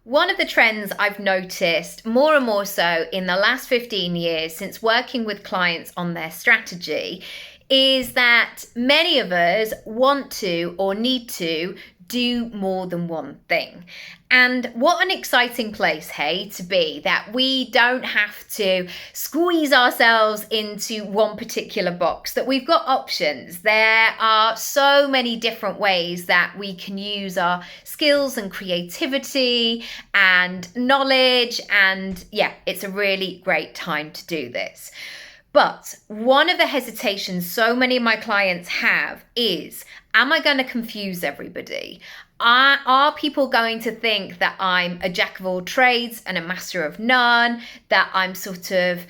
One of the trends I've noticed more and more so in the last 15 years since working with clients on their strategy is that many of us want to or need to do more than one thing. And what an exciting place, hey, to be that we don't have to squeeze ourselves into one particular box, that we've got options. There are so many different ways that we can use our skills and creativity and knowledge. And yeah, it's a really great time to do this. But one of the hesitations so many of my clients have is, am I going to confuse everybody? Are people going to think that I'm a jack of all trades and a master of none, that I'm sort of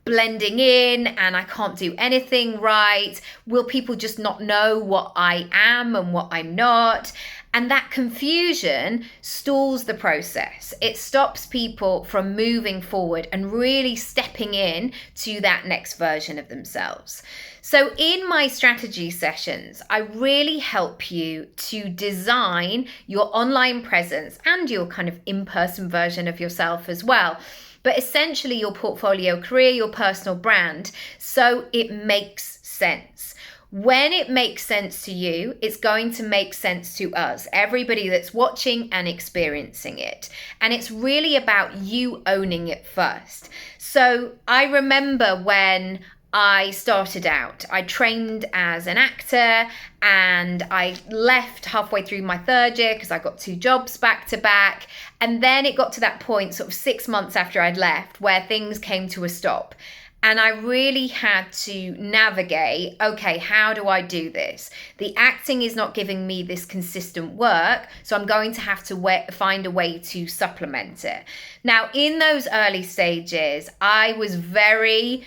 blending in and I can't do anything right? Will people just not know what I am and what I'm not? And that confusion stalls the process. It stops people from moving forward and really stepping in to that next version of themselves. So in my strategy sessions, I really help you to design your online presence and your kind of in-person version of yourself as well. But essentially your portfolio career, your personal brand, so it makes sense. When it makes sense to you, it's going to make sense to us, everybody that's watching and experiencing it. And it's really about you owning it first. So I remember when I started out, I trained as an actor and I left halfway through my third year because I got 2 jobs back to back. And then it got to that point, sort of 6 months after I'd left, where things came to a stop. And I really had to navigate, okay, how do I do this? The acting is not giving me this consistent work, so I'm going to have to find a way to supplement it. Now, in those early stages, I was very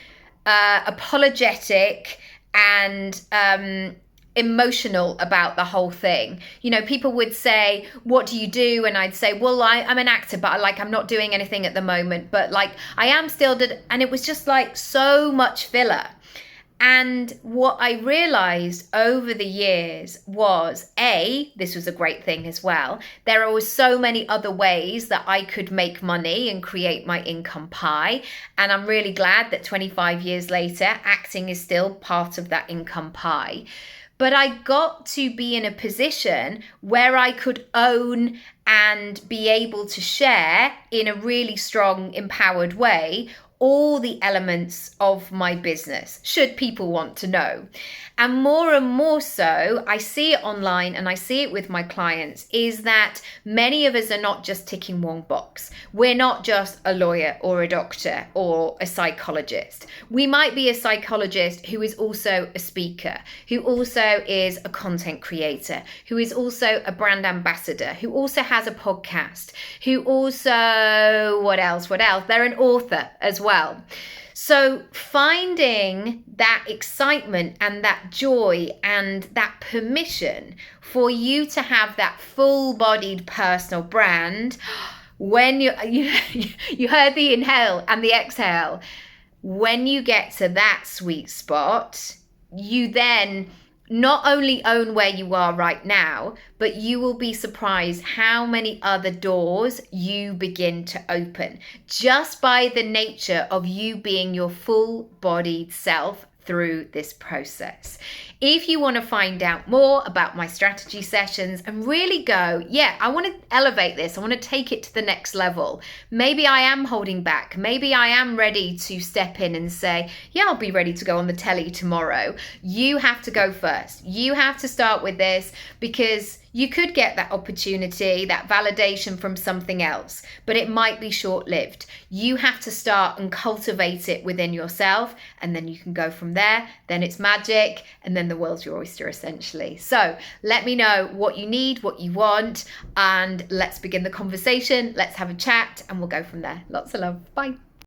apologetic and emotional about the whole thing. You know, people would say, what do you do? And I'd say, well, I'm an actor, but I'm not doing anything at the moment, but I am still, and it was just so much filler. And what I realized over the years was, this was a great thing as well. There are so many other ways that I could make money and create my income pie. And I'm really glad that 25 years later, acting is still part of that income pie. But I got to be in a position where I could own and be able to share in a really strong, empowered way all the elements of my business, should people want to know. And more so, I see it online and I see it with my clients, is that many of us are not just ticking one box. We're not just a lawyer or a doctor or a psychologist. We might be a psychologist who is also a speaker, who also is a content creator, who is also a brand ambassador, who also has a podcast, who also, what else? They're an author as well. So finding that excitement and that joy and that permission for you to have that full-bodied personal brand, when you heard the inhale and the exhale, when you get to that sweet spot, you then not only own where you are right now, but you will be surprised how many other doors you begin to open just by the nature of you being your full-bodied self through this process. If you want to find out more about my strategy sessions and really go, I want to elevate this, I want to take it to the next level. Maybe I am holding back. Maybe I am ready to step in and say, I'll be ready to go on the telly tomorrow. You have to go first. You have to start with this, because you could get that opportunity, that validation from something else, but it might be short-lived. You have to start and cultivate it within yourself, and then you can go from there. Then it's magic, and then the world's your oyster, essentially. So let me know what you need, what you want, and let's begin the conversation. Let's have a chat, and we'll go from there. Lots of love. Bye.